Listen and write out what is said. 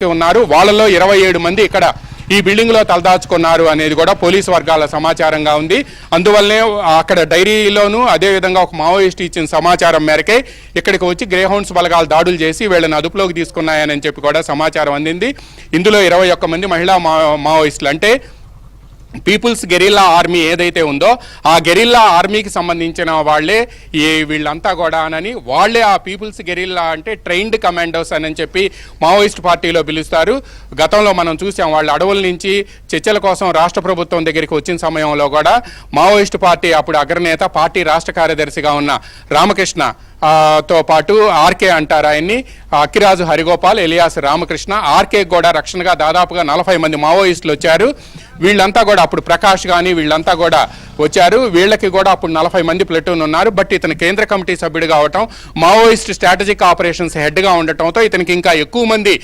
ఉన్నారు. వాళ్ళలో 27 మంది ఇక్కడ ఈ బిల్డింగ్ లో తలదాచుకున్నారు అనేది కూడా పోలీసు వర్గాల సమాచారంగా ఉంది. అందువల్లనే అక్కడ డైరీలోనూ అదే విధంగా ఒక మావోయిస్ట్ ఇచ్చిన సమాచారం మేరకే ఇక్కడికి వచ్చి గ్రేహౌండ్స్ బలగాలు దాడులు చేసి వీళ్ళని అదుపులోకి తీసుకున్నాయని చెప్పి కూడా సమాచారం అందింది. ఇందులో 21 మంది మహిళా మావోయిస్టులు, అంటే పీపుల్స్ గెరిల్లా ఆర్మీ ఏదైతే ఉందో ఆ గెరిల్లా ఆర్మీకి సంబంధించిన వాళ్ళే వీళ్ళంతా కూడా అని వాళ్ళే ఆ పీపుల్స్ గెరిల్లా అంటే ట్రైన్డ్ కమాండోస్ అని చెప్పి మావోయిస్ట్ పార్టీలో పిలుస్తారు. గతంలో మనం చూసాం వాళ్ళు అడవుల నుంచి చర్చల కోసం రాష్ట్ర ప్రభుత్వం దగ్గరికి వచ్చిన సమయంలో కూడా మావోయిస్ట్ పార్టీ అప్పుడు అగ్రనేత పార్టీ రాష్ట్ర కార్యదర్శిగా ఉన్న రామకృష్ణ తో పాటు ఆర్కే అంటారు ఆయన్ని, అక్కిరాజు హరిగోపాల్ ఎలియాస్ రామకృష్ణ, ఆర్కే కూడా రక్షణగా దాదాపుగా 40 మంది మావోయిస్టులు వచ్చారు. వీళ్ళంతా కూడా అప్పుడు ప్రకాష్ కానీ వీళ్ళంతా కూడా వచ్చారు. వీళ్ళకి కూడా అప్పుడు 40 మంది ప్లటూన్ ఉన్నారు. బట్ ఇతను కేంద్ర కమిటీ సభ్యుడిగా అవటం, మావోయిస్ట్ స్ట్రాటజిక్ ఆపరేషన్స్ హెడ్గా ఉండటంతో ఇతనికి ఇంకా ఎక్కువ మంది